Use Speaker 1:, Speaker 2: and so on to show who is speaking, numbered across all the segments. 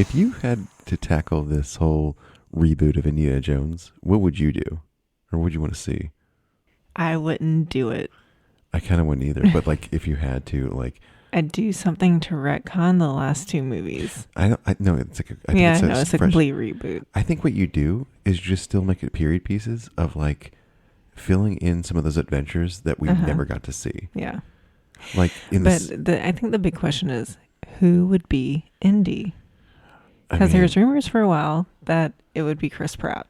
Speaker 1: If you had to tackle this whole reboot of Indiana Jones, what would you do? Or what would you want to see?
Speaker 2: I wouldn't do it.
Speaker 1: I kind of wouldn't either, but like if you had to, like,
Speaker 2: I'd do something to retcon the last two movies.
Speaker 1: I don't, I no, it's like, I think
Speaker 2: Yeah,
Speaker 1: it's
Speaker 2: no, it's a
Speaker 1: fresh.
Speaker 2: complete reboot.
Speaker 1: I think what you do is just still make it period pieces of like filling in some of those adventures that we never got to see.
Speaker 2: Yeah.
Speaker 1: Like in
Speaker 2: But
Speaker 1: this,
Speaker 2: I think the big question is, who would be Indy?
Speaker 1: I
Speaker 2: Because
Speaker 1: mean,
Speaker 2: there's rumors for a while that it would be Chris Pratt.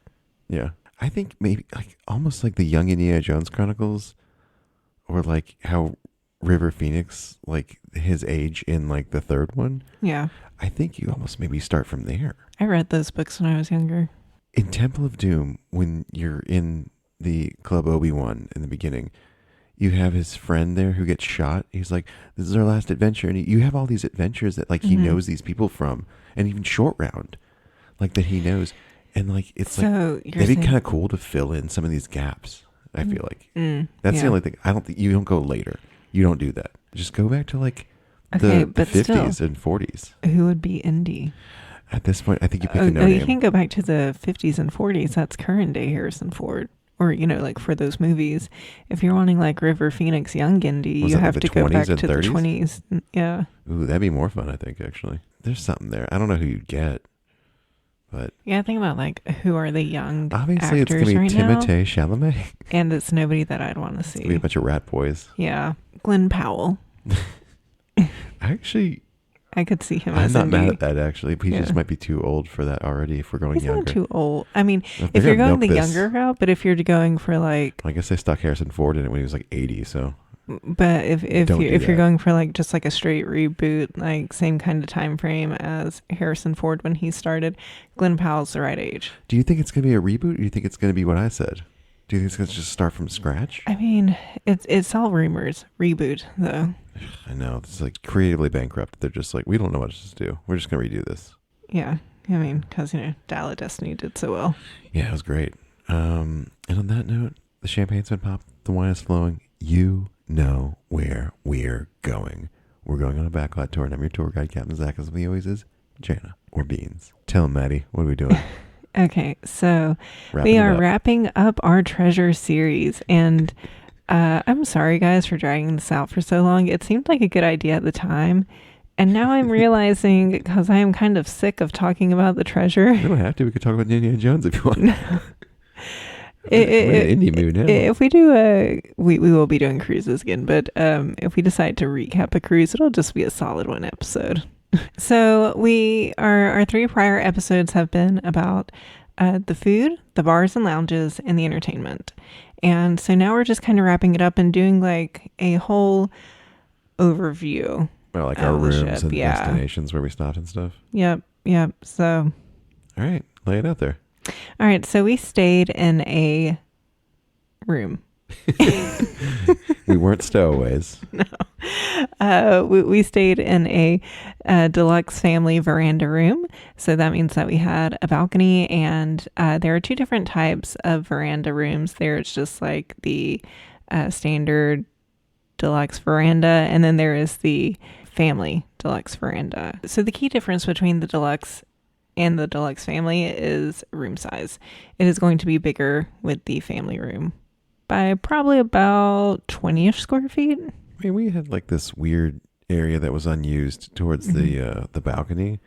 Speaker 1: yeah, I think maybe like almost like the Young Indiana Jones Chronicles, or like how River Phoenix, like his age in like the third one.
Speaker 2: Yeah.
Speaker 1: I think you almost maybe start from there.
Speaker 2: I read those books when I was younger.
Speaker 1: In Temple of Doom, when you're in the Club Obi-Wan in the beginning, you have his friend there who gets shot. He's like, this is our last adventure. And you have all these adventures that like he knows these people from, and even Short Round, like that he knows. And like, it's
Speaker 2: So
Speaker 1: like,
Speaker 2: you're
Speaker 1: that'd be
Speaker 2: saying-
Speaker 1: kind of cool to fill in some of these gaps. I feel like that's
Speaker 2: yeah.
Speaker 1: the only thing. I don't think you don't go later. You don't do that. Just go back to like
Speaker 2: Okay,
Speaker 1: the
Speaker 2: but
Speaker 1: 50s
Speaker 2: still,
Speaker 1: and 40s.
Speaker 2: who would be Indy?
Speaker 1: At this point, I think you pick
Speaker 2: Oh,
Speaker 1: a
Speaker 2: no,
Speaker 1: no
Speaker 2: you
Speaker 1: name.
Speaker 2: can't go back to the 50s and 40s. That's current day Harrison Ford. Or, you know, like for those movies. If you're wanting like River Phoenix, Young Indy,
Speaker 1: Was
Speaker 2: you
Speaker 1: that like
Speaker 2: have
Speaker 1: the
Speaker 2: to go
Speaker 1: 20s
Speaker 2: back
Speaker 1: and
Speaker 2: to the
Speaker 1: 30s?
Speaker 2: 20s. Yeah.
Speaker 1: Ooh, that'd be more fun, I think, actually. There's something there. I don't know who you'd get, but
Speaker 2: Yeah, think about like who are the young
Speaker 1: obviously it's
Speaker 2: actors
Speaker 1: going to be
Speaker 2: right now.
Speaker 1: Timothée Chalamet.
Speaker 2: And it's nobody that I'd want to
Speaker 1: It's going to be a
Speaker 2: see.
Speaker 1: bunch of rat boys.
Speaker 2: Yeah. Glenn Powell.
Speaker 1: Actually,
Speaker 2: I could see him
Speaker 1: I'm
Speaker 2: as
Speaker 1: not
Speaker 2: Indy.
Speaker 1: mad at that, actually. He just
Speaker 2: Yeah.
Speaker 1: might be too old for that already if we're going
Speaker 2: He's
Speaker 1: younger.
Speaker 2: not too old. I mean,
Speaker 1: They're
Speaker 2: if you're
Speaker 1: gonna
Speaker 2: going the
Speaker 1: milk this.
Speaker 2: younger route, but if you're going for like,
Speaker 1: I guess they stuck Harrison Ford in it when he was like 80, so
Speaker 2: but if
Speaker 1: Don't
Speaker 2: you
Speaker 1: do
Speaker 2: if you're
Speaker 1: that.
Speaker 2: going for like just like a straight reboot, like same kind of time frame as Harrison Ford when he started, Glenn Powell's the right age.
Speaker 1: do you think it's going to be a reboot or do you think it's going to be what I said? Do you think it's going to just start from scratch?
Speaker 2: I mean, it's all rumors. Reboot though.
Speaker 1: I know. It's like creatively bankrupt. They're just like, we don't know what else to do. We're just going to redo this.
Speaker 2: Yeah. I mean, because, you know, Dial of Destiny did so well.
Speaker 1: Yeah, it was great. And on that note, the champagne's been popped, the wine is flowing. You know where we're going. We're going on a backlot tour, and I'm your tour guide, Captain Zach, as he always is, Jana, or Beans. Tell him, Maddie, what are we doing?
Speaker 2: Okay, so
Speaker 1: Wrapping
Speaker 2: we
Speaker 1: it
Speaker 2: are
Speaker 1: up.
Speaker 2: wrapping up our treasure series, and I'm sorry, guys, for dragging this out for so long. It seemed like a good idea at the time, and now I'm realizing, because I am kind of sick of talking about the treasure.
Speaker 1: We don't have to. We could talk about Indiana Jones if you want. We're in indie mood now.
Speaker 2: If we do we will be doing cruises again, but if we decide to recap a cruise, it'll just be a solid one episode. So our three prior episodes have been about the food, the bars and lounges, and the entertainment. And so now we're just kind of wrapping it up and doing like a whole overview.
Speaker 1: Well, like
Speaker 2: of
Speaker 1: our
Speaker 2: the
Speaker 1: rooms
Speaker 2: ship,
Speaker 1: and
Speaker 2: yeah.
Speaker 1: destinations where we stopped and stuff.
Speaker 2: Yep. So,
Speaker 1: All right, lay it out there.
Speaker 2: all right. So we stayed in a room.
Speaker 1: We weren't stowaways.
Speaker 2: We stayed in a deluxe family veranda room. So that means that we had a balcony, and there are two different types of veranda rooms. There's just like the standard deluxe veranda, and then there is the family deluxe veranda. So the key difference between the deluxe and the deluxe family is room size. It is going to be bigger with the family room by probably about 20-ish square feet.
Speaker 1: I mean, we had like this weird area that was unused towards the balcony.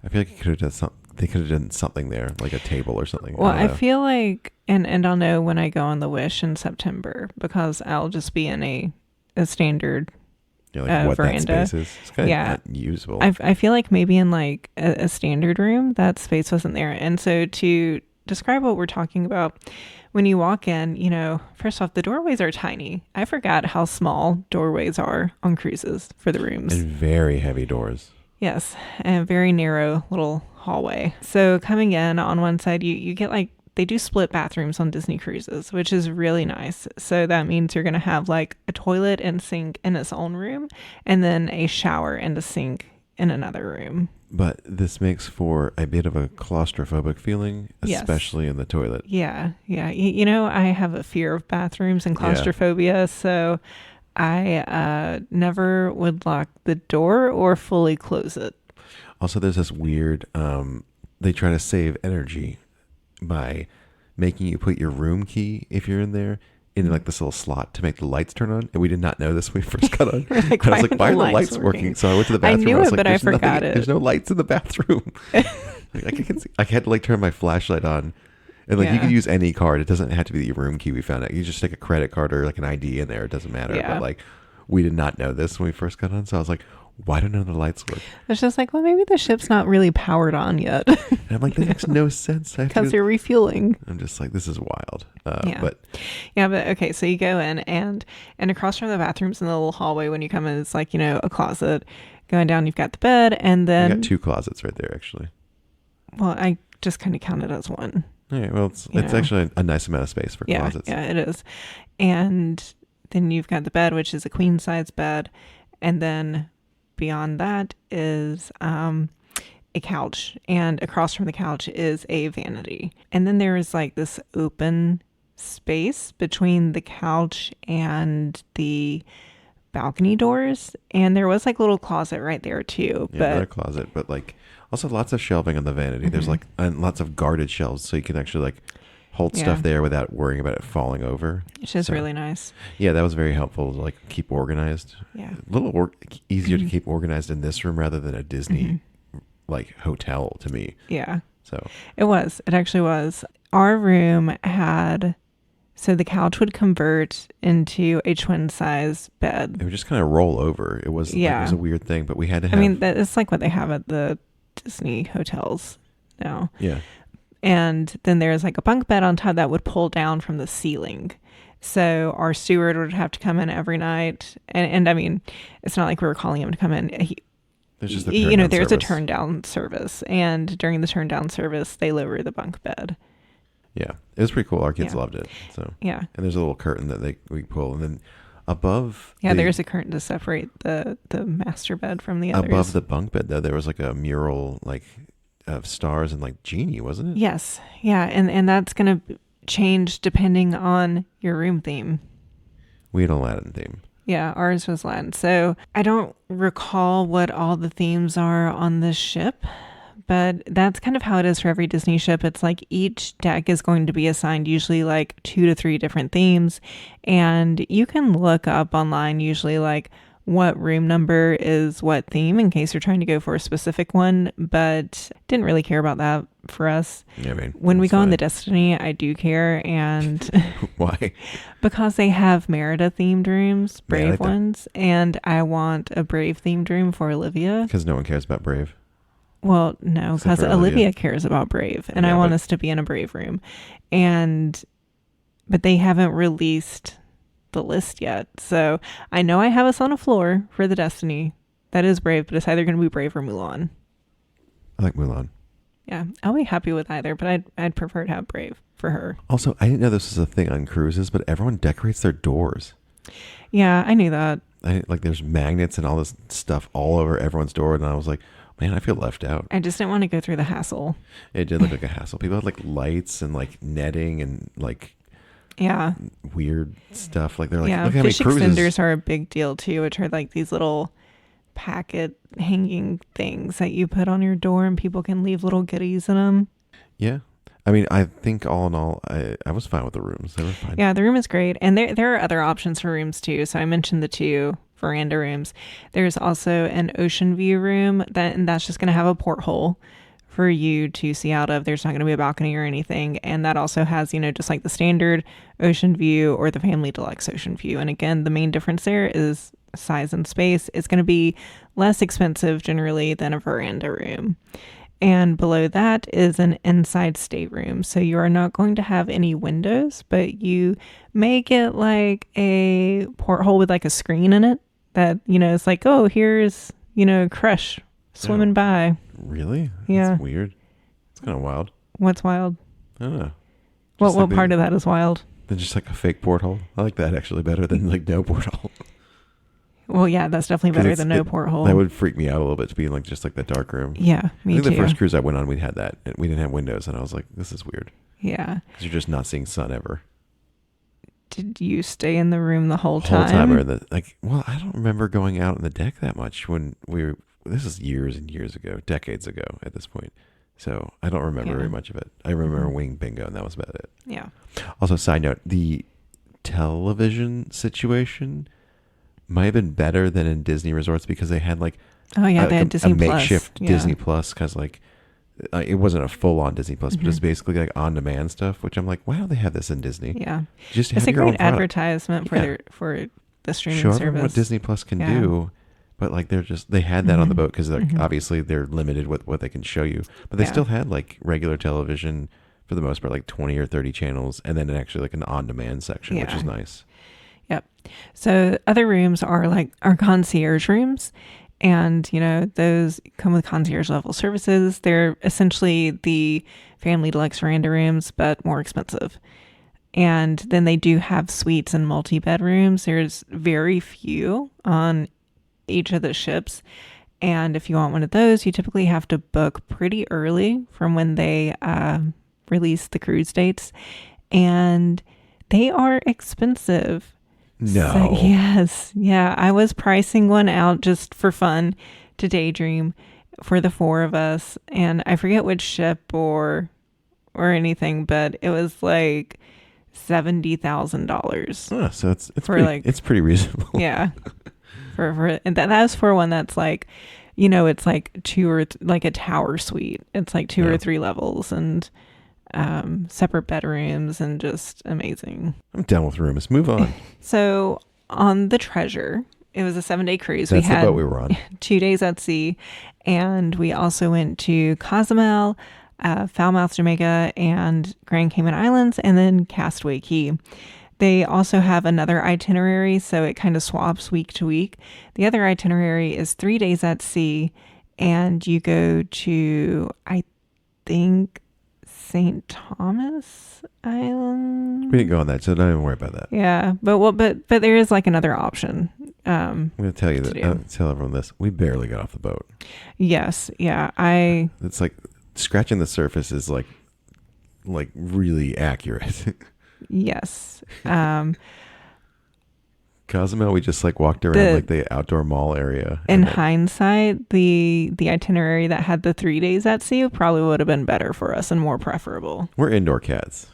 Speaker 1: I feel like they could have done something there, like a table or something.
Speaker 2: Well,
Speaker 1: don't
Speaker 2: I
Speaker 1: know.
Speaker 2: feel like, and I'll know when I go on the Wish in September, because I'll just be in a standard.
Speaker 1: Yeah, like what
Speaker 2: veranda.
Speaker 1: that space is. It's kind of
Speaker 2: Yeah.
Speaker 1: unusable.
Speaker 2: I feel like maybe in like a standard room, that space wasn't there. And so to describe what we're talking about, when you walk in, you know, first off, the doorways are tiny. I forgot how small doorways are on cruises for the rooms.
Speaker 1: And very heavy doors.
Speaker 2: Yes, and a very narrow little hallway. So coming in on one side, you get like, they do split bathrooms on Disney cruises, which is really nice. So that means you're going to have like a toilet and sink in its own room, and then a shower and a sink in another room.
Speaker 1: But this makes for a bit of a claustrophobic feeling,
Speaker 2: Yes.
Speaker 1: especially in the toilet.
Speaker 2: Yeah. You know, I have a fear of bathrooms and claustrophobia, so I never would lock the door or fully close it.
Speaker 1: Also, there's this weird. They try to save energy by making you put your room key if you're in there in like this little slot to make the lights turn on. And we did not know this when we first got on.
Speaker 2: We're like,
Speaker 1: And I was
Speaker 2: "Why
Speaker 1: like, why are the lights working? So I went to the
Speaker 2: I
Speaker 1: bathroom.
Speaker 2: knew
Speaker 1: I was
Speaker 2: it,
Speaker 1: like,
Speaker 2: but I
Speaker 1: "There's nothing-
Speaker 2: forgot it."
Speaker 1: There's no lights in the bathroom. Like, I can see, I had to like turn my flashlight on. And like you
Speaker 2: Yeah.
Speaker 1: can use any card. It doesn't have to be your room key. We found out you just take a credit card or like an ID in there. It doesn't matter.
Speaker 2: Yeah.
Speaker 1: But like we did not know this when we first got on. So I was like, why don't none of the lights work?
Speaker 2: It's just like, well, maybe the ship's not really powered on yet
Speaker 1: And I'm like, that makes no sense. I have to
Speaker 2: because
Speaker 1: go-
Speaker 2: you're refueling.
Speaker 1: I'm just like, this is wild.
Speaker 2: Yeah.
Speaker 1: But
Speaker 2: Yeah, but okay, so you go in and across from the bathrooms in the little hallway when you come in, it's like, a closet. Going down, you've got the bed, and
Speaker 1: we
Speaker 2: then
Speaker 1: got 2 closets right there, actually.
Speaker 2: well, I just kind of count it as one.
Speaker 1: All right. Well, it's
Speaker 2: You know.
Speaker 1: actually a nice amount of space for
Speaker 2: Yeah,
Speaker 1: closets.
Speaker 2: yeah, it is. And then you've got the bed, which is a queen size bed, and then beyond that is a couch, and across from the couch is a vanity. And then there is like this open space between the couch and the balcony doors, and there was like a little closet right there too.
Speaker 1: Yeah, another
Speaker 2: But
Speaker 1: closet, but like also lots of shelving on the vanity. There's like and lots of guarded shelves, so you can actually like hold
Speaker 2: Yeah.
Speaker 1: stuff there without worrying about it falling over.
Speaker 2: it's just
Speaker 1: So-
Speaker 2: really nice.
Speaker 1: Yeah, that was very helpful to like keep organized.
Speaker 2: Yeah.
Speaker 1: A little easier to keep organized in this room rather than a Disney like hotel to me.
Speaker 2: Yeah.
Speaker 1: So
Speaker 2: It actually was. Our room had, so the couch would convert into a twin size bed.
Speaker 1: it would just kind of roll over. It was it was a weird thing, but we had to have
Speaker 2: I mean, it's like what they have at the Disney hotels now.
Speaker 1: yeah.
Speaker 2: And then there's like a bunk bed on top that would pull down from the ceiling. So our steward would have to come in every night. And I mean, it's not like we were calling him to come in.
Speaker 1: There's just a
Speaker 2: There's a
Speaker 1: service.
Speaker 2: turn down service. And during the turn down service, they lower the bunk bed.
Speaker 1: Yeah, it was pretty cool. Our kids
Speaker 2: Yeah.
Speaker 1: loved it. So
Speaker 2: Yeah.
Speaker 1: and there's a little curtain that we pull, and then above
Speaker 2: Yeah,
Speaker 1: the,
Speaker 2: there's a curtain to separate the master bed from the others.
Speaker 1: above the bunk bed though there was like a mural like of stars and like genie, wasn't it?
Speaker 2: Yes. Yeah. And that's going to change depending on your room theme.
Speaker 1: We had an Aladdin theme.
Speaker 2: Yeah, ours was Latin. So I don't recall what all the themes are on this ship, but that's kind of how it is for every Disney ship. It's like each deck is going to be assigned usually like 2 to 3 different themes. And you can look up online usually like what room number is what theme in case you're trying to go for a specific one, but didn't really care about that for us.
Speaker 1: Yeah, I mean,
Speaker 2: When we
Speaker 1: that's
Speaker 2: go on the
Speaker 1: fine.
Speaker 2: Destiny, I do care, and
Speaker 1: Why?
Speaker 2: because they have Merida themed rooms,
Speaker 1: Yeah, I
Speaker 2: Brave
Speaker 1: like that.
Speaker 2: ones, and I want a Brave themed room for Olivia.
Speaker 1: Because no one cares about Brave.
Speaker 2: Well, no,
Speaker 1: Except
Speaker 2: because
Speaker 1: for
Speaker 2: Olivia
Speaker 1: Olivia.
Speaker 2: cares about Brave, and I
Speaker 1: Yeah,
Speaker 2: want
Speaker 1: but-
Speaker 2: us to be in a Brave room. But they haven't released the list yet. So I know I have us on a floor for the Destiny. That is Brave, but it's either going to be Brave or Mulan.
Speaker 1: I like Mulan.
Speaker 2: Yeah, I'll be happy with either, but I'd prefer to have Brave for her.
Speaker 1: Also, I didn't know this was a thing on cruises, but everyone decorates their doors.
Speaker 2: Yeah, I knew that.
Speaker 1: Like there's magnets and all this stuff all over everyone's door, and I was like, man, I feel left out.
Speaker 2: I just didn't want to go through the hassle.
Speaker 1: It did look like a hassle. People had like lights and like netting and like
Speaker 2: Yeah.
Speaker 1: weird stuff. Like they're like,
Speaker 2: Yeah,
Speaker 1: look how many
Speaker 2: fish
Speaker 1: cruises.
Speaker 2: extenders are a big deal too, which are like these little packet hanging things that you put on your door and people can leave little goodies in them.
Speaker 1: Yeah. I mean, I think all in all, I was fine with the rooms. They were fine.
Speaker 2: Yeah, the room is great. And there are other options for rooms too. So I mentioned the 2 veranda rooms. There's also an ocean view room and that's just going to have a porthole for you to see out of. There's not going to be a balcony or anything. And that also has, just like the standard ocean view or the family deluxe ocean view. And again, the main difference there is size and space. It's going to be less expensive generally than a veranda room. And below that is an inside stateroom. So you are not going to have any windows, but you may get like a porthole with like a screen in it that, it's like, oh, here's, Crush swimming by.
Speaker 1: Really?
Speaker 2: Yeah.
Speaker 1: That's weird. It's kind of wild.
Speaker 2: What's wild?
Speaker 1: I don't know.
Speaker 2: What part of that is wild?
Speaker 1: They're just like a fake porthole. I like that actually better than like no porthole.
Speaker 2: Well, yeah, that's definitely
Speaker 1: 'Cause
Speaker 2: better than no porthole.
Speaker 1: That would freak me out a little bit to be in like just like the dark room.
Speaker 2: Yeah,
Speaker 1: I
Speaker 2: me
Speaker 1: think
Speaker 2: too.
Speaker 1: the first cruise I went on, we had that. And we didn't have windows, and I was like, this is weird.
Speaker 2: Yeah.
Speaker 1: Because you're just not seeing sun ever.
Speaker 2: Did you stay in the room the whole
Speaker 1: Whole
Speaker 2: time?
Speaker 1: time or the like. Well, I don't remember going out on the deck that much when we this is years and years ago, decades ago at this point. So I don't remember very much of it. I remember Wing Bingo, and that was about it.
Speaker 2: Yeah.
Speaker 1: Also, side note, the television situation might have been better than in Disney resorts because they had like
Speaker 2: They had Disney
Speaker 1: a
Speaker 2: Plus.
Speaker 1: makeshift Disney Plus, because like it wasn't a full on Disney Plus, but it's basically like on demand stuff. Which I'm like, wow, they have this in Disney.
Speaker 2: Yeah,
Speaker 1: just
Speaker 2: it's
Speaker 1: have
Speaker 2: a
Speaker 1: your own
Speaker 2: great
Speaker 1: product.
Speaker 2: advertisement for the streaming
Speaker 1: Show
Speaker 2: service.
Speaker 1: everyone what Disney Plus can do. But like they had that on the boat because obviously they're limited with what they can show you. But they still had like regular television for the most part, like 20 or 30 channels, and then actually like an on-demand section, which is nice.
Speaker 2: Yep. So other rooms are like our concierge rooms, and those come with concierge level services. They're essentially the family deluxe veranda rooms, but more expensive. And then they do have suites and multi-bedrooms. There's very few on each of the ships, and if you want one of those, you typically have to book pretty early from when they release the cruise dates, and they are expensive.
Speaker 1: No.
Speaker 2: So, yes. Yeah, I was pricing one out just for fun to daydream for the four of us, and I forget which ship or anything, but it was like $70,000.
Speaker 1: Oh, so it's pretty reasonable.
Speaker 2: Yeah. And that was for one that's like, it's like like a tower suite. It's like 2 or 3 levels and separate bedrooms, and just amazing.
Speaker 1: I'm down with rooms. Move on.
Speaker 2: So on the Treasure, it was a 7-day cruise.
Speaker 1: That's the boat we were on.
Speaker 2: 2 days at sea, and we also went to Cozumel, Falmouth, Jamaica, and Grand Cayman Islands, and then Castaway Cay. They also have another itinerary, so it kind of swaps week to week. The other itinerary is 3 days at sea, and you go to, I think, St. Thomas Island.
Speaker 1: We didn't go on that, so don't even worry about that.
Speaker 2: Yeah, but there is like another option.
Speaker 1: I'm going to tell you that. Tell everyone this: we barely got off the boat.
Speaker 2: Yes, yeah,
Speaker 1: It's like scratching the surface is like really accurate.
Speaker 2: Yes.
Speaker 1: Cozumel, we just like walked around like the outdoor mall area.
Speaker 2: In hindsight, the itinerary that had the 3 days at sea probably would have been better for us and more preferable.
Speaker 1: We're indoor cats,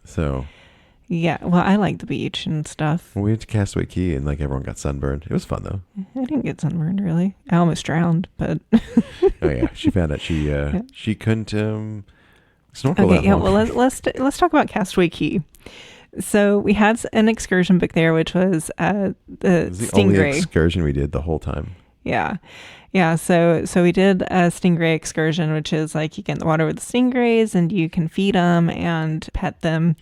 Speaker 1: so
Speaker 2: yeah. Well, I like the beach and stuff.
Speaker 1: We went to Castaway Cay and like everyone got sunburned. It was fun though.
Speaker 2: I didn't get sunburned really. I almost drowned, but
Speaker 1: oh yeah, she found out she couldn't snorkel.
Speaker 2: Okay, yeah. Well, let's talk about Castaway Cay. So we had an excursion book there, which was the Stingray.
Speaker 1: Only excursion we did the whole time.
Speaker 2: Yeah. So we did a stingray excursion, which is like you get in the water with the stingrays and you can feed them and pet them,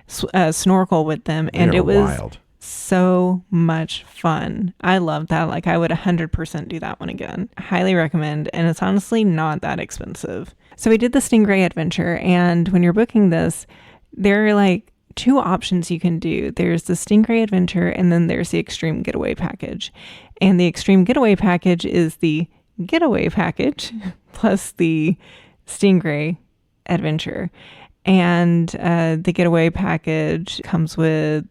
Speaker 2: snorkel with them, and it was
Speaker 1: wild.
Speaker 2: So much fun. I love that. Like I would 100% do that one again. Highly recommend, and it's honestly not that expensive. So we did the stingray adventure, and when you're booking this, there are like 2 options you can do. There's the Stingray Adventure, and then there's the Extreme Getaway Package. And the Extreme Getaway Package is the getaway package plus the Stingray Adventure. And the getaway package comes with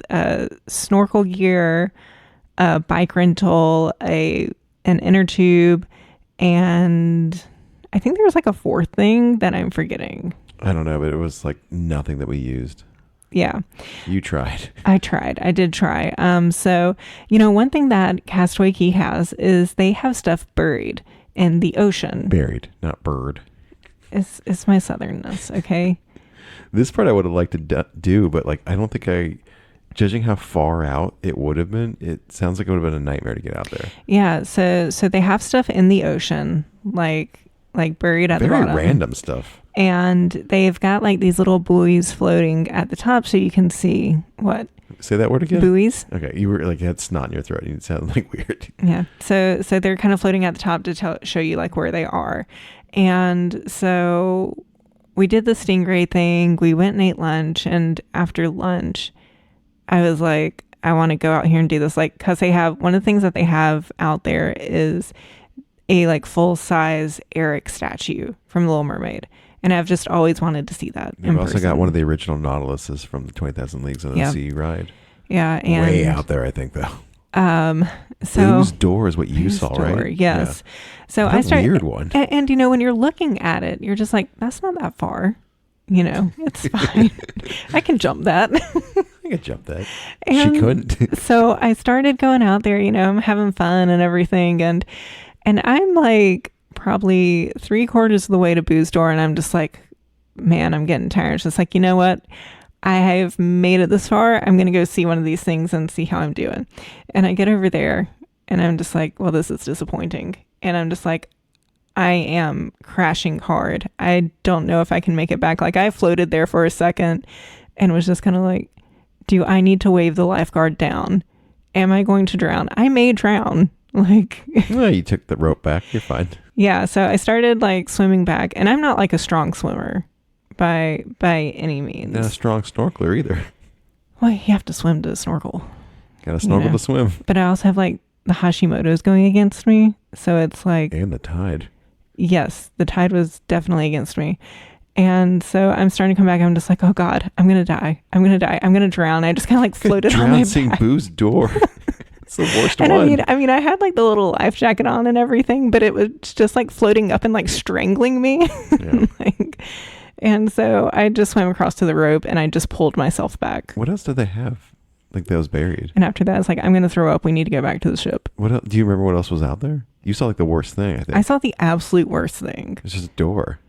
Speaker 2: snorkel gear, a bike rental, an inner tube, and I think there was like a 4th thing that I'm forgetting.
Speaker 1: I don't know, but it was like nothing that we used.
Speaker 2: Yeah.
Speaker 1: You tried.
Speaker 2: I tried. I did try. So, one thing that Castaway Cay has is they have stuff buried in the ocean.
Speaker 1: Buried, not bird.
Speaker 2: It's my southernness, okay?
Speaker 1: This part I would have liked to do, but like I don't think judging how far out it would have been, it sounds like it would have been a nightmare to get out there.
Speaker 2: Yeah, so they have stuff in the ocean, like buried at the bottom.
Speaker 1: Very random stuff.
Speaker 2: And they've got like these little buoys floating at the top so you can see what?
Speaker 1: Say that word again.
Speaker 2: Buoys.
Speaker 1: Okay, you were like you had snot in your throat. You sounded like weird.
Speaker 2: Yeah. So they're kind of floating at the top to show you like where they are. And so we did the stingray thing. We went and ate lunch, and after lunch, I was like, I want to go out here and do this, like, because they have one of the things that they have out there is a like full size Eric statue from The Little Mermaid. And I've just always wanted to see that.
Speaker 1: We've also got one of the original Nautiluses from the 20,000 Leagues Under the Sea ride.
Speaker 2: Yeah. And
Speaker 1: way out there, I think, though.
Speaker 2: So
Speaker 1: Boo's door is what you
Speaker 2: Boo's
Speaker 1: saw,
Speaker 2: door,
Speaker 1: right?
Speaker 2: yes. So
Speaker 1: What
Speaker 2: I
Speaker 1: a
Speaker 2: started,
Speaker 1: weird one.
Speaker 2: and when you're looking at it, you're just like, that's not that far. It's fine. I can jump that.
Speaker 1: I could jump that.
Speaker 2: And
Speaker 1: She couldn't.
Speaker 2: so I started going out there, I'm having fun and everything. And I'm like probably 3/4 of the way to Boo's door. And I'm just like, man, I'm getting tired. It's just like, you know what? I have made it this far. I'm going to go see one of these things and see how I'm doing. And I get over there and I'm just like, well, this is disappointing. And I'm just like, I am crashing hard. I don't know if I can make it back. Like I floated there for a second and was just kind of like, do I need to wave the lifeguard down? Am I going to drown? I may drown. Like,
Speaker 1: Well, you took the rope back. You're fine.
Speaker 2: yeah. So I started like swimming back, and I'm not like a strong swimmer by any means.
Speaker 1: Not a strong snorkeler either.
Speaker 2: Well, you have to swim to snorkel.
Speaker 1: Got to snorkel to swim.
Speaker 2: But I also have like the Hashimoto's going against me. So it's like,
Speaker 1: And the tide.
Speaker 2: yes, the tide was definitely against me. And so I'm starting to come back. I'm just like, oh God, I'm going to die. I'm going to die. I'm going to drown. I just kind of like floated on my
Speaker 1: Trouncing
Speaker 2: back.
Speaker 1: Boo's door. It's the worst
Speaker 2: And
Speaker 1: one.
Speaker 2: I mean, I had like the little life jacket on and everything, but it was just like floating up and like strangling me.
Speaker 1: Yeah.
Speaker 2: Like, and so I just swam across to the rope and I just pulled myself back.
Speaker 1: What else did they have? Like that was buried.
Speaker 2: And after that, I was like, I'm going to throw up. We need to go back to the ship.
Speaker 1: What else? Do you remember what else was out there? You saw like the worst thing, I think.
Speaker 2: I saw the absolute worst thing.
Speaker 1: It's just a door.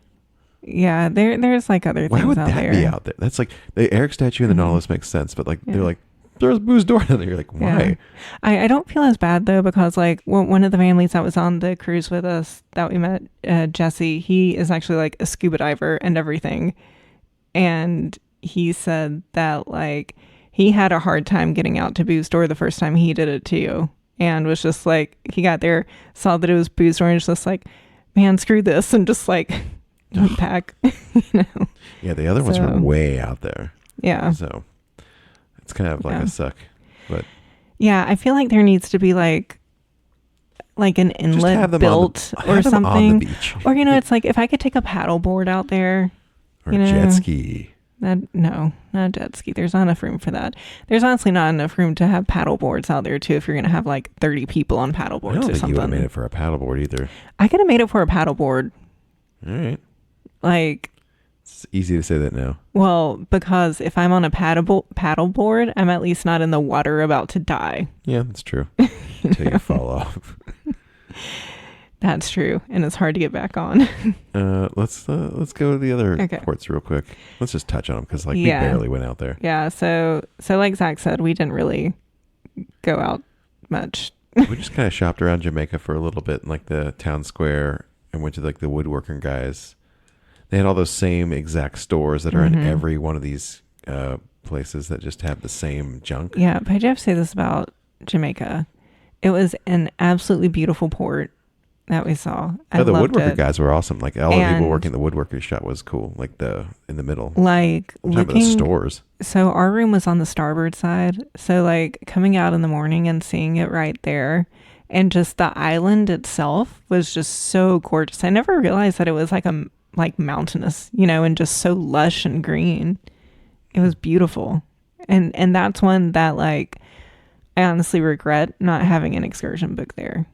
Speaker 2: Yeah, there's like other
Speaker 1: Why
Speaker 2: things
Speaker 1: would
Speaker 2: out
Speaker 1: that
Speaker 2: there.
Speaker 1: be out there? That's like the Eric statue and the
Speaker 2: Mhm.
Speaker 1: Nautilus makes sense, but like
Speaker 2: Yeah.
Speaker 1: they're like, there's Boo's door down there. You're like, why?
Speaker 2: Yeah. I don't feel as bad though, because like one of the families that was on the cruise with us that we met, Jesse, he is actually like a scuba diver and everything. And he said that like he had a hard time getting out to Boo's door the first time he did it too. And was just like, he got there, saw that it was Boo's door and was just like, man, screw this. And just like went back,
Speaker 1: Yeah, the other ones were
Speaker 2: So-
Speaker 1: way out there.
Speaker 2: Yeah.
Speaker 1: So it's kind of like
Speaker 2: Yeah.
Speaker 1: a suck. But
Speaker 2: Yeah. I feel like there needs to be like an
Speaker 1: just
Speaker 2: inlet
Speaker 1: have them
Speaker 2: built
Speaker 1: on the,
Speaker 2: or
Speaker 1: have them on the
Speaker 2: something.
Speaker 1: beach.
Speaker 2: Or, it's like if I could take a paddle board out there,
Speaker 1: Or
Speaker 2: you
Speaker 1: a jet
Speaker 2: know,
Speaker 1: ski.
Speaker 2: no, not a jet ski. There's not enough room for that. There's honestly not enough room to have paddle boards out there too if you're going to have like 30 people on paddle
Speaker 1: I
Speaker 2: boards
Speaker 1: don't
Speaker 2: or
Speaker 1: think you would have
Speaker 2: something.
Speaker 1: made it for a paddleboard either.
Speaker 2: I could have made it for a paddle board.
Speaker 1: All right.
Speaker 2: Like,
Speaker 1: It's easy to say that now.
Speaker 2: well, because if I'm on a paddle board, I'm at least not in the water about to die.
Speaker 1: Yeah, that's true. Until you fall off.
Speaker 2: That's true. And it's hard to get back on.
Speaker 1: Let's go to the other
Speaker 2: Okay.
Speaker 1: ports real quick. Let's just touch on them because
Speaker 2: Yeah.
Speaker 1: we barely went out there.
Speaker 2: Yeah. So like Zach said, we didn't really go out much.
Speaker 1: We just kind of shopped around Jamaica for a little bit in like the town square and went to like the woodworking guys. They had all those same exact stores that are in
Speaker 2: Mhm.
Speaker 1: every one of these places that just have the same junk.
Speaker 2: Yeah, but I do have to say this about Jamaica. It was an absolutely beautiful port that we saw. I
Speaker 1: The
Speaker 2: loved
Speaker 1: woodworker
Speaker 2: it.
Speaker 1: guys were awesome. Like all the people
Speaker 2: And-
Speaker 1: working the woodworking shop was cool. Like in the middle.
Speaker 2: Like
Speaker 1: I'm talking about the
Speaker 2: looking,
Speaker 1: stores.
Speaker 2: so our room was on the starboard side. So like coming out in the morning and seeing it right there, and just the island itself was just so gorgeous. I never realized that it was like mountainous, and just so lush and green. It was beautiful, and that's one that like I honestly regret not having an excursion book there.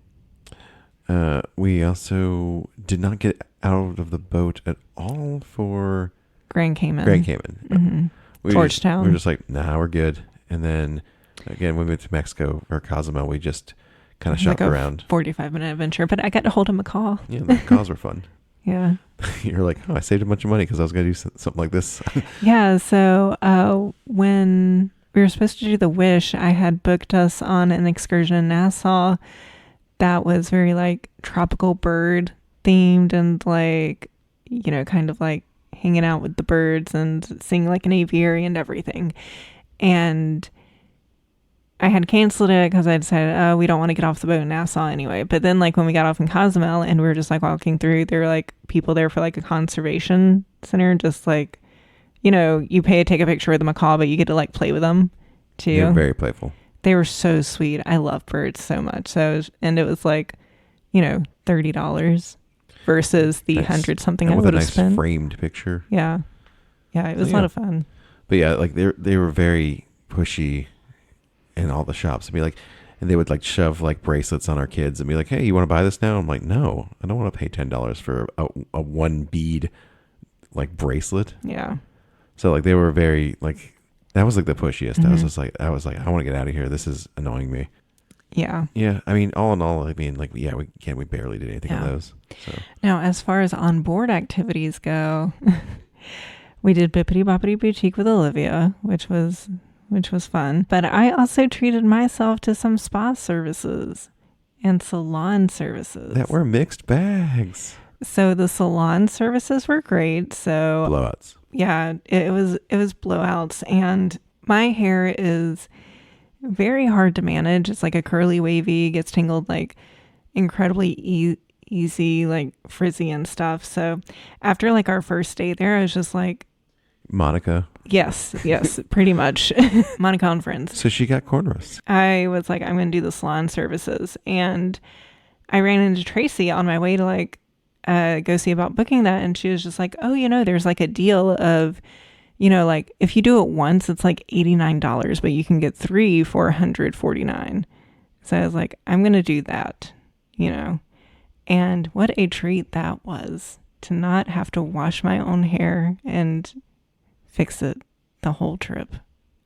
Speaker 1: We also did not get out of the boat at all for
Speaker 2: Grand Cayman.
Speaker 1: Grand Cayman.
Speaker 2: Mhm.
Speaker 1: We
Speaker 2: Georgetown.
Speaker 1: we were just like, nah, we're good. And then again, when we went to Mexico or Cozumel, we just kind of shopped
Speaker 2: Like a
Speaker 1: around.
Speaker 2: 45-minute adventure, but I got to hold a macaw.
Speaker 1: Yeah, the calls were fun.
Speaker 2: Yeah.
Speaker 1: You're like, oh, I saved a bunch of money because I was going to do something like this.
Speaker 2: Yeah. So when we were supposed to do the Wish, I had booked us on an excursion in Nassau that was very like tropical bird themed and like, kind of like hanging out with the birds and seeing like an aviary and everything. And I had canceled it because I decided, we don't want to get off the boat in Nassau anyway. But then like when we got off in Cozumel and we were just like walking through, there were like people there for like a conservation center, just like, you pay to take a picture with the macaw, but you get to like play with them too.
Speaker 1: You're very playful.
Speaker 2: They were so sweet. I love birds so much. So, it was like, $30 versus the
Speaker 1: Nice.
Speaker 2: 100 something I
Speaker 1: And with
Speaker 2: would
Speaker 1: a
Speaker 2: have
Speaker 1: nice
Speaker 2: spent.
Speaker 1: framed picture.
Speaker 2: Yeah. Yeah. It was a
Speaker 1: Yeah.
Speaker 2: lot of fun.
Speaker 1: But yeah, like they were very pushy in all the shops. I mean, like, and they would like shove like bracelets on our kids and be like, "Hey, you want to buy this now?" I'm like, "No, I don't want to pay $10 for a one bead like bracelet."
Speaker 2: Yeah.
Speaker 1: So like they were very like that was like the pushiest.
Speaker 2: Mm-hmm.
Speaker 1: I was like, I want to get out of here. This is annoying me.
Speaker 2: Yeah.
Speaker 1: Yeah, I mean, all in all, I mean, like, yeah, we barely did anything on those. So
Speaker 2: Now, as far as on-board activities go, we did Bippity Boppity Boutique with Olivia, which was fun. But I also treated myself to some spa services and salon services.
Speaker 1: that were mixed bags.
Speaker 2: So the salon services were great. So
Speaker 1: Blowouts.
Speaker 2: yeah, it was blowouts, and my hair is very hard to manage. It's like a curly wavy, gets tangled like incredibly easy, like frizzy and stuff. So after like our first day there, I was just like,
Speaker 1: Monica.
Speaker 2: yes, pretty much. Monica and friends.
Speaker 1: So she got cornrows.
Speaker 2: I was like, I'm going to do the salon services. And I ran into Tracy on my way to like go see about booking that. And she was just like, oh, there's like a deal of, like if you do it once, it's like $89, but you can get 3 for $149. So I was like, I'm going to do that, and what a treat that was to not have to wash my own hair and fix it the whole trip.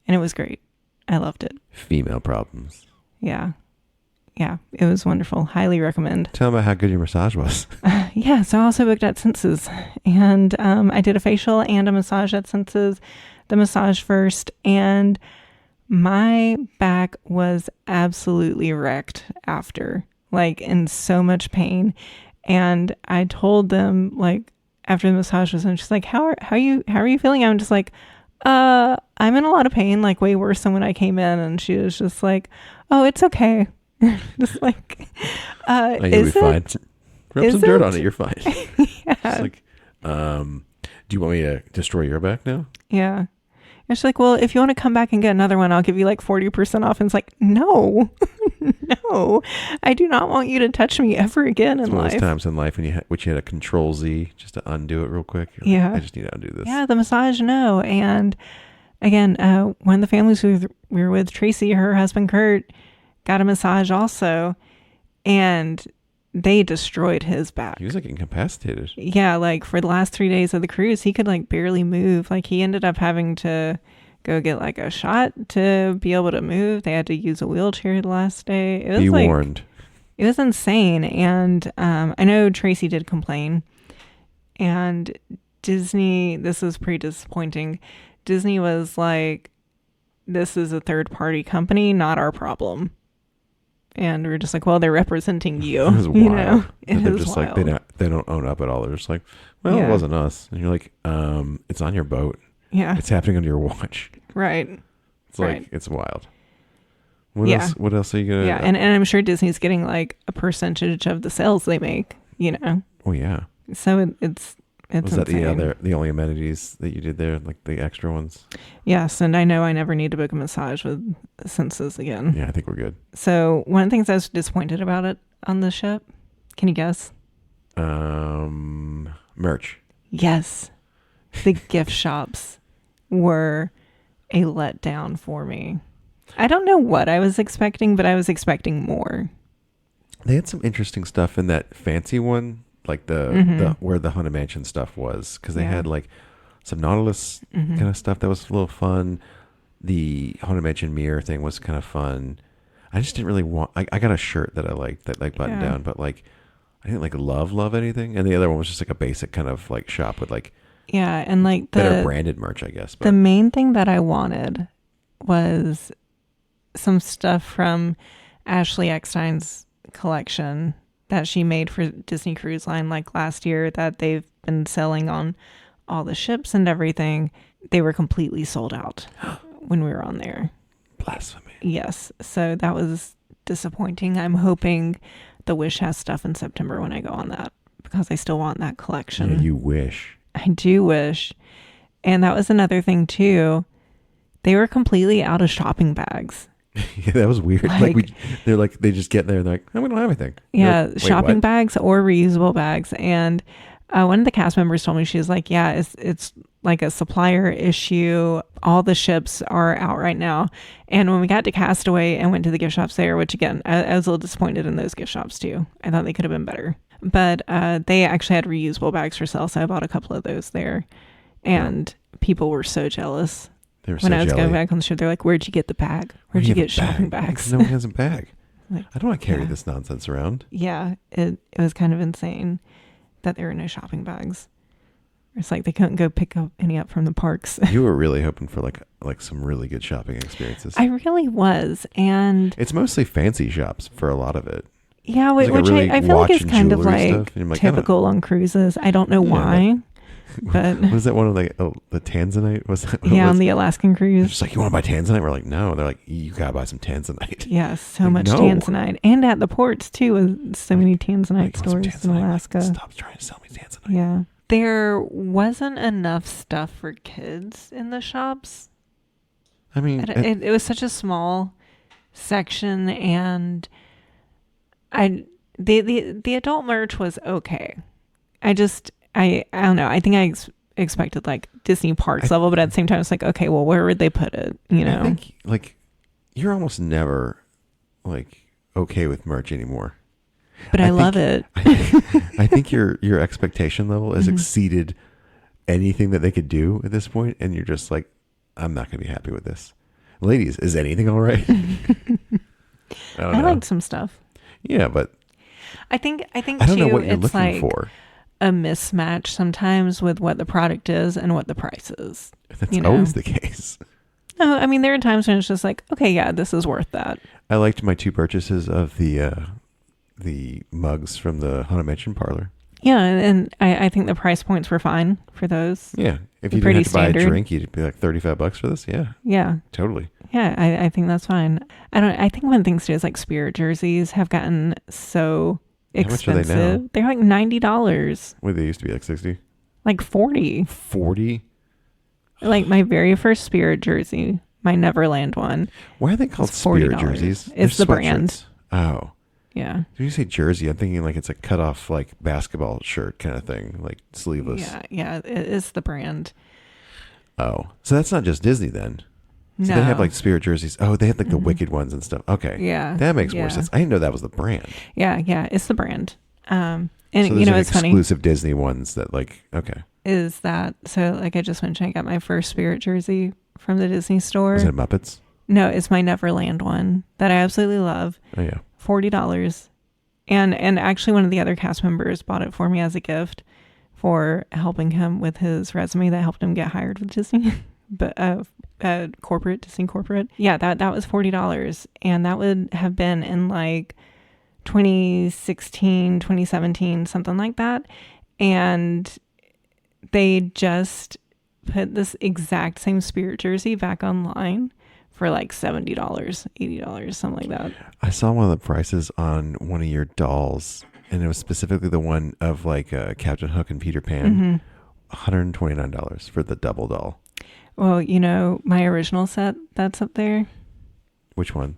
Speaker 2: And it was great. I loved it.
Speaker 1: Female problems.
Speaker 2: Yeah. Yeah. It was wonderful. Highly recommend.
Speaker 1: Tell them about how good your massage was.
Speaker 2: Yeah. So I also booked at Senses, and I did a facial and a massage at Senses, the massage first, and my back was absolutely wrecked after, like in so much pain. And I told them like after the massage was done, she's like, how are you feeling? I'm just like, I'm in a lot of pain, like way worse than when I came in. And she was just like, oh, it's okay. Just like,
Speaker 1: You'll be fine. Rub some dirt on it. You're fine.
Speaker 2: Yeah.
Speaker 1: It's like, do you want me to destroy your back now?
Speaker 2: Yeah. And she's like, well, if you want to come back and get another one, I'll give you like 40% off. And it's like, no, no, I do not want you to touch me ever again
Speaker 1: It's
Speaker 2: in
Speaker 1: one of
Speaker 2: life.
Speaker 1: those times in life when you had a Control Z just to undo it real quick. You're
Speaker 2: Yeah.
Speaker 1: like, I just need to undo this.
Speaker 2: Yeah, the massage, no. And again, one of the families we were with, Tracy, her husband Kurt, got a massage also, and they destroyed his back.
Speaker 1: He was like incapacitated.
Speaker 2: Yeah, like for the last 3 days of the cruise, he could like barely move. Like he ended up having to go get like a shot to be able to move. They had to use a wheelchair the last day. It was
Speaker 1: Be
Speaker 2: like,
Speaker 1: warned.
Speaker 2: it was insane. And I know Tracy did complain. And Disney, this was pretty disappointing. Disney was like, this is a third party company, not our problem. And we're just like, well, they're representing you.
Speaker 1: It was wild.
Speaker 2: It
Speaker 1: They're
Speaker 2: is
Speaker 1: just
Speaker 2: wild.
Speaker 1: like they don't own up at all. They're just like, well,
Speaker 2: Yeah.
Speaker 1: it wasn't us. And you're like, it's on your boat.
Speaker 2: Yeah,
Speaker 1: It's happening on your watch.
Speaker 2: right.
Speaker 1: It's like
Speaker 2: Right.
Speaker 1: it's wild. What
Speaker 2: Yeah.
Speaker 1: else? What else are you gonna?
Speaker 2: Yeah, and I'm sure Disney's getting like a percentage of the sales they make,
Speaker 1: Oh yeah.
Speaker 2: So it's
Speaker 1: Was that
Speaker 2: insane.
Speaker 1: the only amenities that you did there, like the extra ones?
Speaker 2: Yes, and I know I never need to book a massage with Senses again.
Speaker 1: Yeah, I think we're good.
Speaker 2: So one of the things I was disappointed about it on the ship, can you guess?
Speaker 1: Merch.
Speaker 2: Yes, the gift shops were a letdown for me. I don't know what I was expecting, but I was expecting more.
Speaker 1: They had some interesting stuff in that fancy one, like the where the Haunted Mansion stuff was, because they
Speaker 2: Yeah.
Speaker 1: had like some Nautilus kind of stuff that was a little fun. The Haunted Mansion mirror thing was kind of fun. I just didn't really want. I got a shirt that I liked that like button
Speaker 2: Yeah.
Speaker 1: down, but like I didn't like love anything. And the other one was just like a basic kind of like shop with like
Speaker 2: Yeah, and like
Speaker 1: better branded merch, I guess. But
Speaker 2: the main thing that I wanted was some stuff from Ashley Eckstein's collection that she made for Disney Cruise Line like last year that they've been selling on all the ships and everything. They were completely sold out when we were on there.
Speaker 1: blasphemy.
Speaker 2: Yes. So that was disappointing. I'm hoping the Wish has stuff in September when I go on that because I still want that collection.
Speaker 1: Yeah, you wish.
Speaker 2: I do wish. And that was another thing too. They were completely out of shopping bags.
Speaker 1: Yeah, that was weird. They just get there and they're like, oh, we don't have anything. You're
Speaker 2: Yeah,
Speaker 1: like, "Wait,
Speaker 2: shopping
Speaker 1: what?"
Speaker 2: bags or reusable bags. And one of the cast members told me, she was like, yeah, it's like a supplier issue. All the ships are out right now. And when we got to Castaway and went to the gift shops there, which again, I was a little disappointed in those gift shops too. I thought they could have been better. But they actually had reusable bags for sale, so I bought a couple of those there. And people were so jealous.
Speaker 1: They were
Speaker 2: When
Speaker 1: so
Speaker 2: I was
Speaker 1: jelly.
Speaker 2: going back on the ship, they're like, "Where'd you get the bag? Where'd you
Speaker 1: have a
Speaker 2: get shopping
Speaker 1: bag?
Speaker 2: bags?"
Speaker 1: No one has a bag.
Speaker 2: Like,
Speaker 1: I don't want to carry
Speaker 2: yeah.
Speaker 1: this nonsense around.
Speaker 2: Yeah, it was kind of insane that there were no shopping bags. It's like they couldn't go pick up any up from the parks.
Speaker 1: You were really hoping for like some really good shopping experiences.
Speaker 2: I really was, and
Speaker 1: It's mostly fancy shops for a lot of it.
Speaker 2: yeah,
Speaker 1: It's like a
Speaker 2: which
Speaker 1: really
Speaker 2: I feel like
Speaker 1: watch
Speaker 2: is
Speaker 1: and
Speaker 2: kind of
Speaker 1: jewelry
Speaker 2: like
Speaker 1: stuff, and I'm like, I don't-
Speaker 2: typical on cruises. I don't know
Speaker 1: Yeah,
Speaker 2: why, but
Speaker 1: Was that one of the Tanzanite? Was that what it
Speaker 2: yeah,
Speaker 1: was?
Speaker 2: on the Alaskan
Speaker 1: They're
Speaker 2: cruise.
Speaker 1: just like, you want to buy Tanzanite? We're like, no. They're like, you gotta buy some Tanzanite.
Speaker 2: Yeah, so
Speaker 1: Like,
Speaker 2: much
Speaker 1: no.
Speaker 2: Tanzanite, and at the ports too, with so many Tanzanite
Speaker 1: Like, you want some
Speaker 2: stores in
Speaker 1: Tanzanite?
Speaker 2: Alaska.
Speaker 1: Stop trying to sell me Tanzanite.
Speaker 2: Yeah, there wasn't enough stuff for kids in the shops.
Speaker 1: I mean,
Speaker 2: It was such a small section, and the adult merch was okay. I don't know. I think I expected like Disney Parks level, but at the same time, it's like, okay, well, where would they put it? You know?
Speaker 1: I think like you're almost never like okay with merch anymore.
Speaker 2: But I love it.
Speaker 1: I think your expectation level has
Speaker 2: Mhm.
Speaker 1: exceeded anything that they could do at this point, and you're just like, I'm not gonna be happy with this. Ladies, is anything all right? I don't
Speaker 2: I
Speaker 1: know.
Speaker 2: liked some stuff.
Speaker 1: Yeah, but
Speaker 2: I think
Speaker 1: I don't
Speaker 2: too,
Speaker 1: know what you're
Speaker 2: it's
Speaker 1: looking
Speaker 2: like
Speaker 1: for.
Speaker 2: a mismatch sometimes with what the product is and what the price is.
Speaker 1: That's
Speaker 2: you know.
Speaker 1: always the case.
Speaker 2: No, I mean, there are times when it's just like, okay, yeah, this is worth that.
Speaker 1: I liked my 2 purchases of the mugs from the Haunted Mansion parlor.
Speaker 2: Yeah, and I think the price points were fine for those.
Speaker 1: Yeah, if you didn't
Speaker 2: Pretty
Speaker 1: have to buy a
Speaker 2: standard.
Speaker 1: drink, you'd be like $35 for this. Yeah,
Speaker 2: Yeah.
Speaker 1: totally.
Speaker 2: Yeah, I think that's fine. I think one thing too is like Spirit jerseys have gotten so
Speaker 1: How much are they
Speaker 2: expensive.
Speaker 1: now?
Speaker 2: They're like $90,
Speaker 1: Wait, they used to be like 60,
Speaker 2: like 40.
Speaker 1: 40.
Speaker 2: Like my very first Spirit jersey, my Neverland one.
Speaker 1: Why are they called
Speaker 2: It's
Speaker 1: Spirit
Speaker 2: $40.
Speaker 1: jerseys?
Speaker 2: It's
Speaker 1: They're
Speaker 2: the brand.
Speaker 1: sweatshirts. Oh,
Speaker 2: Yeah.
Speaker 1: when you say jersey, I'm thinking like it's a cut off like basketball shirt kind of thing, like sleeveless.
Speaker 2: Yeah, it is the brand.
Speaker 1: Oh, so that's not just Disney then. So
Speaker 2: No.
Speaker 1: they have like Spirit jerseys. Oh, they had like the
Speaker 2: Mhm.
Speaker 1: Wicked ones and stuff. Okay,
Speaker 2: Yeah.
Speaker 1: that makes more
Speaker 2: yeah.
Speaker 1: sense. I didn't know that was the brand.
Speaker 2: Yeah, it's the brand. And
Speaker 1: so
Speaker 2: you
Speaker 1: there's
Speaker 2: know
Speaker 1: like
Speaker 2: it's funny
Speaker 1: exclusive Disney ones that like okay.
Speaker 2: is that so like I just mentioned I got my first Spirit jersey from the Disney store.
Speaker 1: Was it Muppets?
Speaker 2: No, it's my Neverland one that I absolutely love.
Speaker 1: Oh yeah.
Speaker 2: $40. And actually one of the other cast members bought it for me as a gift for helping him with his resume that helped him get hired with Disney. But Disney corporate. Yeah, that was $40. And that would have been in like 2016, 2017, something like that. And they just put this exact same Spirit jersey back online for like $70, $80, something like that.
Speaker 1: I saw one of the prices on one of your dolls, and it was specifically the one of like Captain Hook and Peter Pan. $129 for the double doll.
Speaker 2: Well, you know, my original set that's up there,
Speaker 1: Which one?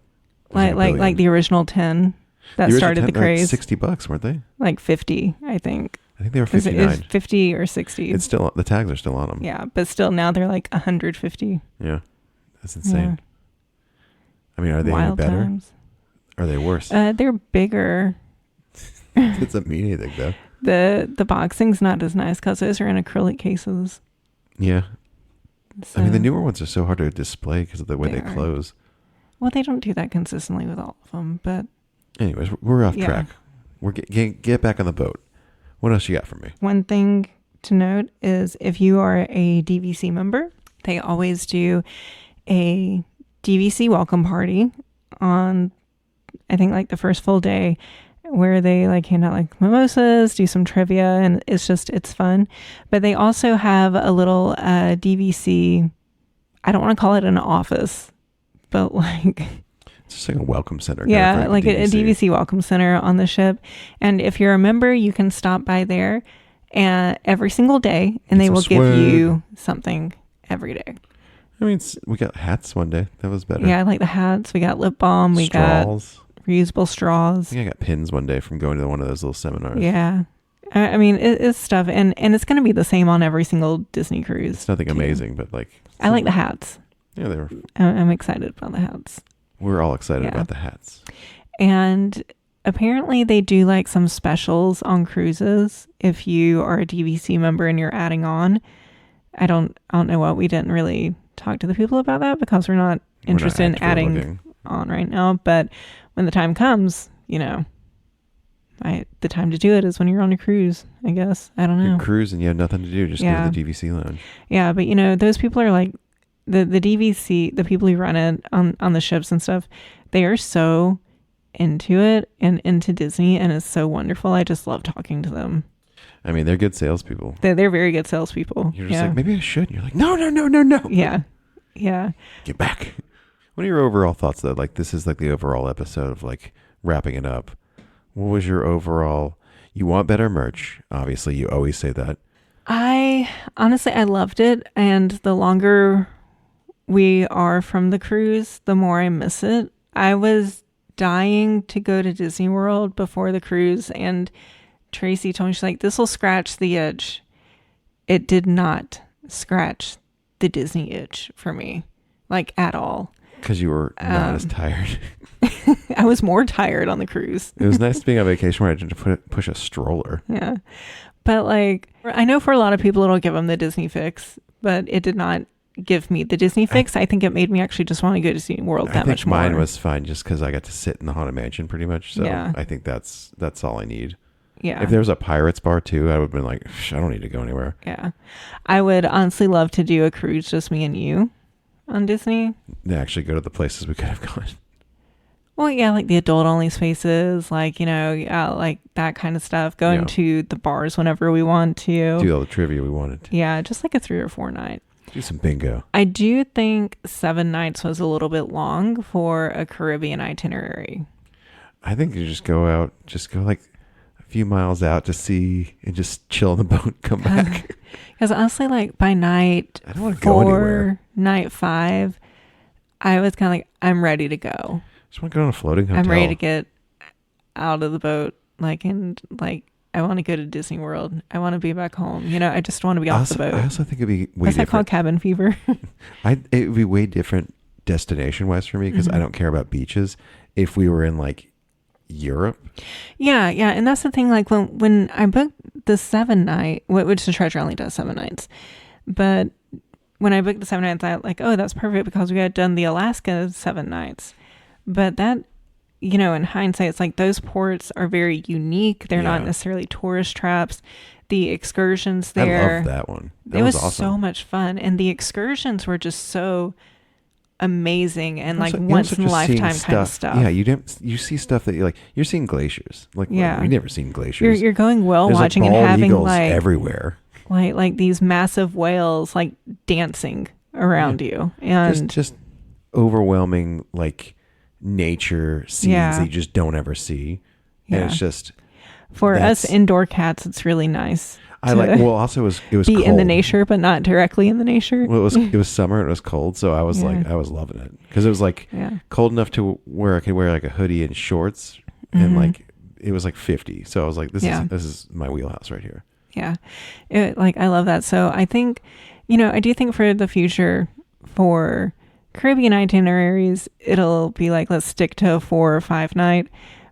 Speaker 1: Was it a
Speaker 2: like
Speaker 1: billion?
Speaker 2: the original 10 that
Speaker 1: The original
Speaker 2: started the
Speaker 1: 10, like
Speaker 2: craze,
Speaker 1: $60, weren't they?
Speaker 2: like 50, I think.
Speaker 1: I think they were
Speaker 2: Is it
Speaker 1: 59.
Speaker 2: 50 or 60?
Speaker 1: It's still the tags are still on them.
Speaker 2: Yeah, but still now they're like 150.
Speaker 1: Yeah, that's insane. I mean, are they
Speaker 2: Wild
Speaker 1: any better?
Speaker 2: times.
Speaker 1: Are they worse?
Speaker 2: They're bigger.
Speaker 1: It doesn't mean anything though.
Speaker 2: The boxing's not as nice because those are in acrylic cases.
Speaker 1: Yeah,
Speaker 2: So,
Speaker 1: I mean the newer ones are so hard to display because of the way
Speaker 2: They
Speaker 1: they
Speaker 2: are.
Speaker 1: close.
Speaker 2: well, they don't do that consistently with all of them, but
Speaker 1: Anyways, we're off
Speaker 2: Yeah.
Speaker 1: track. We're get back on the boat. What else you got for me?
Speaker 2: one thing to note is if you are a DVC member, they always do a DVC welcome party on, I think, like the first full day where they like hand out like mimosas, do some trivia, and it's fun. But they also have a little DVC, I don't want to call it an office, but like
Speaker 1: It's just like a welcome center.
Speaker 2: yeah,
Speaker 1: kind of
Speaker 2: like
Speaker 1: thing,
Speaker 2: a DVC welcome center on the ship. And if you're a member, you can stop by there and every single day, and
Speaker 1: Get
Speaker 2: they
Speaker 1: some
Speaker 2: will give
Speaker 1: swag.
Speaker 2: you something every day.
Speaker 1: I mean, we got hats one day. That was better.
Speaker 2: Yeah, I like the hats. We got lip balm. We got
Speaker 1: Straws.
Speaker 2: reusable
Speaker 1: I
Speaker 2: straws.
Speaker 1: think I got pins one day from going to one of those little seminars.
Speaker 2: Yeah. I mean, it's stuff, and it's going to be the same on every single Disney cruise.
Speaker 1: It's nothing
Speaker 2: too.
Speaker 1: amazing, but like
Speaker 2: I like the hats.
Speaker 1: Yeah, they were.
Speaker 2: I'm excited about the hats.
Speaker 1: We're all excited about the hats.
Speaker 2: And apparently they do like some specials on cruises if you are a DVC member and you're adding on. I don't know what. We didn't really talk to the people about that because we're not interested in adding on right now. But when the time comes, you know, the time to do it is when you're on a cruise, I guess. I don't know.
Speaker 1: You're cruising, you have nothing to do. Just go to the DVC lounge.
Speaker 2: Yeah, but you know, those people are like the DVC, the people who run it on the ships and stuff. They are so into it and into Disney, and it's so wonderful. I just love talking to them.
Speaker 1: I mean, they're good salespeople.
Speaker 2: They're very good salespeople.
Speaker 1: You're just like, maybe I should. And you're like, no.
Speaker 2: Yeah.
Speaker 1: Get back. What are your overall thoughts, though? Like, this is like the overall episode of like wrapping it up. What was your overall? You want better merch. Obviously, you always say that.
Speaker 2: I loved it. And the longer we are from the cruise, the more I miss it. I was dying to go to Disney World before the cruise, and Tracy told me, she's like, this will scratch the itch. It did not scratch the Disney itch for me, like at all.
Speaker 1: Because you were not as tired.
Speaker 2: I was more tired on the cruise.
Speaker 1: It was nice being on vacation where I didn't push a stroller.
Speaker 2: Yeah. But like, I know for a lot of people it'll give them the Disney fix, but it did not give me the Disney fix. I think it made me actually just want to go to Disney World that much more.
Speaker 1: Mine was fine just because I got to sit in the Haunted Mansion pretty much. So
Speaker 2: yeah.
Speaker 1: I think that's all I need.
Speaker 2: Yeah.
Speaker 1: If there was a Pirates bar too, I would have been like, I don't need to go anywhere.
Speaker 2: Yeah. I would honestly love to do a cruise, just me and you on Disney.
Speaker 1: They actually go to the places we could have gone.
Speaker 2: Well, yeah, like the adult only spaces, like, you know, like that kind of stuff. Going to the bars whenever we want to.
Speaker 1: Do all the trivia we wanted to.
Speaker 2: Yeah, just like a 3 or 4 night.
Speaker 1: Do some bingo.
Speaker 2: I do think 7 nights was a little bit long for a Caribbean itinerary.
Speaker 1: I think you just go like a few miles out to see and just chill on the boat, come back.
Speaker 2: Because honestly, like by night
Speaker 1: I don't want to go anywhere.
Speaker 2: Night 5, I was kind of like, I'm ready to go.
Speaker 1: Just want to go on a floating hotel.
Speaker 2: I'm ready to get out of the boat, I want to go to Disney World. I want to be back home. You know, I just want to be off the boat.
Speaker 1: I also think it'd be way different.
Speaker 2: What's that called? Cabin fever?
Speaker 1: It would be way different destination wise for me because I don't care about beaches. If we were in like Europe. Yeah.
Speaker 2: And that's the thing. Like when I booked the 7 night, which the Treasure only does 7 nights, but when I booked the 7 nights, I like, oh, that's perfect because we had done the Alaska 7 nights. But that, you know, in hindsight, it's like those ports are very unique. They're not necessarily tourist traps. The excursions there.
Speaker 1: I love that one.
Speaker 2: It was awesome. So much fun. And the excursions were just so amazing and like once in a lifetime kind of stuff.
Speaker 1: Yeah, you see stuff that you're seeing glaciers. Like we've never seen glaciers.
Speaker 2: You're going
Speaker 1: There's
Speaker 2: watching
Speaker 1: like
Speaker 2: and having
Speaker 1: eagles
Speaker 2: like
Speaker 1: everywhere.
Speaker 2: Like these massive whales like dancing around you. And
Speaker 1: just overwhelming like nature scenes that you just don't ever see. And it's just
Speaker 2: for us indoor cats, it's really nice.
Speaker 1: Also it was
Speaker 2: be
Speaker 1: cold.
Speaker 2: In the nature, but not directly in the nature.
Speaker 1: Well, it was summer and it was cold, so I was I was loving it because it was like cold enough to where I could wear like a hoodie and shorts, and like it was like 50. So I was like, this is my wheelhouse right here.
Speaker 2: Yeah, I love that. So I think, you know, I do think for the future for Caribbean itineraries, it'll be like, let's stick to a 4 or 5 night.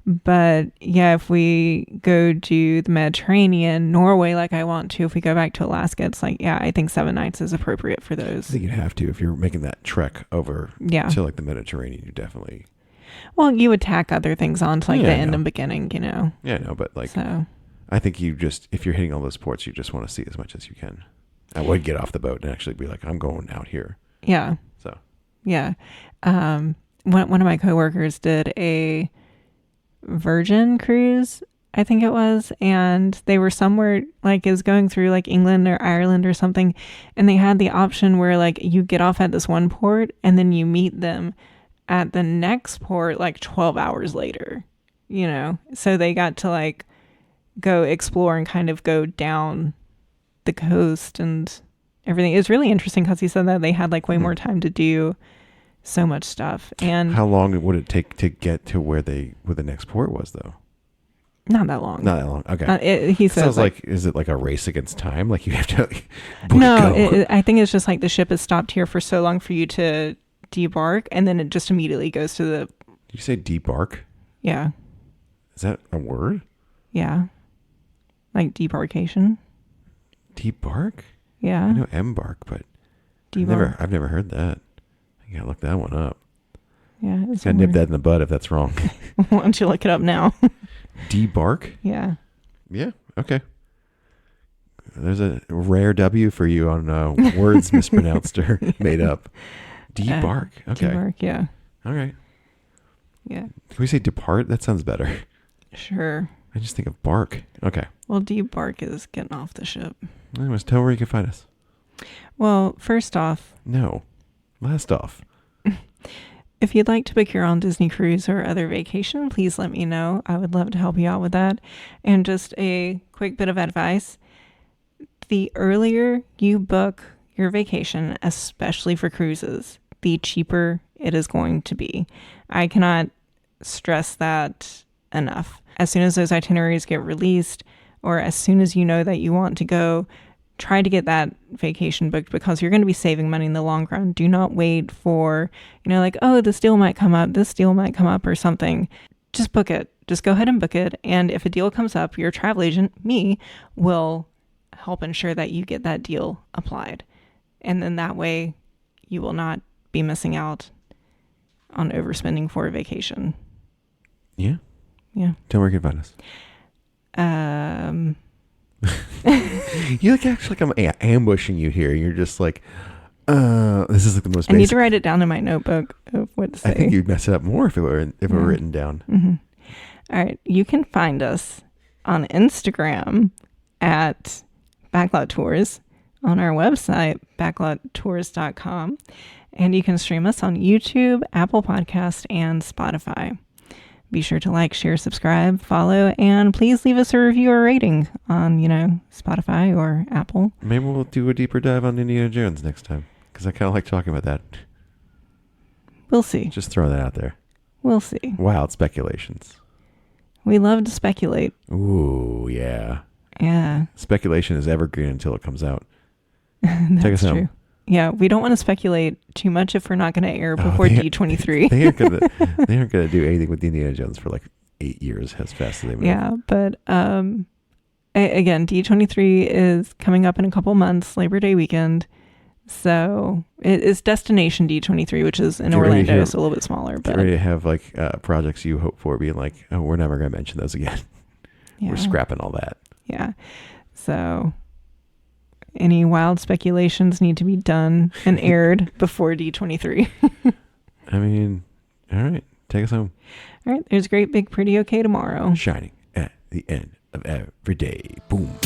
Speaker 2: But yeah, if we go to the Mediterranean, Norway, like I want to, if we go back to Alaska, it's like, I think 7 nights is appropriate for those.
Speaker 1: I think you'd have to, if you're making that trek over to like the Mediterranean, you definitely.
Speaker 2: Well, you would tack other things on to like the end and beginning, you know?
Speaker 1: Yeah, no, but like, I think if you're hitting all those ports, you just want to see as much as you can. I would get off the boat and actually be like, I'm going out here.
Speaker 2: Yeah.
Speaker 1: So.
Speaker 2: Yeah. One of my coworkers did a Virgin cruise, I think it was, and they were somewhere like it was going through like England or Ireland or something, and they had the option where like you get off at this one port and then you meet them at the next port like 12 hours later, you know, so they got to like go explore and kind of go down the coast and everything. It was really interesting because he said that they had like way more time to do so much stuff. And
Speaker 1: how long would it take to get to where the next port was, though?
Speaker 2: Not that long.
Speaker 1: Not that long. Okay.
Speaker 2: He says
Speaker 1: Sounds like, is it like a race against time? Like you have to
Speaker 2: no,
Speaker 1: go.
Speaker 2: I think it's just like the ship has stopped here for so long for you to debark, and then it just immediately goes to the.
Speaker 1: Did you say debark?
Speaker 2: Yeah.
Speaker 1: Is that a word?
Speaker 2: Yeah. Like debarkation.
Speaker 1: Debark?
Speaker 2: Yeah.
Speaker 1: I know embark, but I've never heard that. I gotta look that one up.
Speaker 2: Yeah. It's
Speaker 1: Gotta nip that in the bud if that's wrong.
Speaker 2: Why don't you look it up now?
Speaker 1: Debark?
Speaker 2: Yeah.
Speaker 1: Yeah. Okay. There's a rare W for you on words mispronounced or made up. Debark. Okay.
Speaker 2: Debark. Yeah.
Speaker 1: All right.
Speaker 2: Yeah.
Speaker 1: Can we say depart? That sounds better.
Speaker 2: Sure.
Speaker 1: I just think of bark. Okay.
Speaker 2: Well, debark is getting off the ship.
Speaker 1: Anyways, tell where you can find us.
Speaker 2: Well, first off,
Speaker 1: No. Last off.
Speaker 2: if you'd like to book your own Disney cruise or other vacation, please let me know. I would love to help you out with that. And just a quick bit of advice. The earlier you book your vacation, especially for cruises, the cheaper it is going to be. I cannot stress that enough. As soon as those itineraries get released, or as soon as you know that you want to go, try to get that vacation booked because you're going to be saving money in the long run. Do not wait for, like, oh, this deal might come up, or something. Just book it. Just go ahead and book it. And if a deal comes up, your travel agent, me, will help ensure that you get that deal applied. And then that way you will not be missing out on overspending for a vacation.
Speaker 1: Yeah.
Speaker 2: Yeah.
Speaker 1: Tell where you can find us. You look actually like I'm ambushing you here. You're just like, this is like the most basic.
Speaker 2: I need to write it down in my notebook of what to say.
Speaker 1: I think you'd mess it up more if it were written down.
Speaker 2: Mm-hmm. All right. You can find us on Instagram at Backlot Tours, on our website, backlottours.com. And you can stream us on YouTube, Apple Podcast, and Spotify. Be sure to like, share, subscribe, follow, and please leave us a review or rating on, Spotify or Apple.
Speaker 1: Maybe we'll do a deeper dive on Indiana Jones next time, because I kind of like talking about that.
Speaker 2: We'll see.
Speaker 1: Just throw that out there.
Speaker 2: We'll see.
Speaker 1: Wild speculations.
Speaker 2: We love to speculate.
Speaker 1: Ooh, yeah.
Speaker 2: Yeah.
Speaker 1: Speculation is evergreen until it comes out.
Speaker 2: That's
Speaker 1: Take us
Speaker 2: true.
Speaker 1: home.
Speaker 2: Yeah, we don't want to speculate too much if we're not going to air before D23.
Speaker 1: They aren't gonna do anything with Indiana Jones for like 8 years as fast as they move.
Speaker 2: Yeah, but again, D23 is coming up in a couple months, Labor Day weekend. So it is Destination D23, which is in Orlando, so a little bit smaller. But
Speaker 1: ready to have like projects you hope for being like, oh, we're never gonna mention those again.
Speaker 2: Yeah.
Speaker 1: We're scrapping all that.
Speaker 2: Yeah. So any wild speculations need to be done and aired before D23.
Speaker 1: I mean, all right, take us home.
Speaker 2: All right, there's Great Big Pretty Okay Tomorrow.
Speaker 1: Shining at the end of every day. Boom.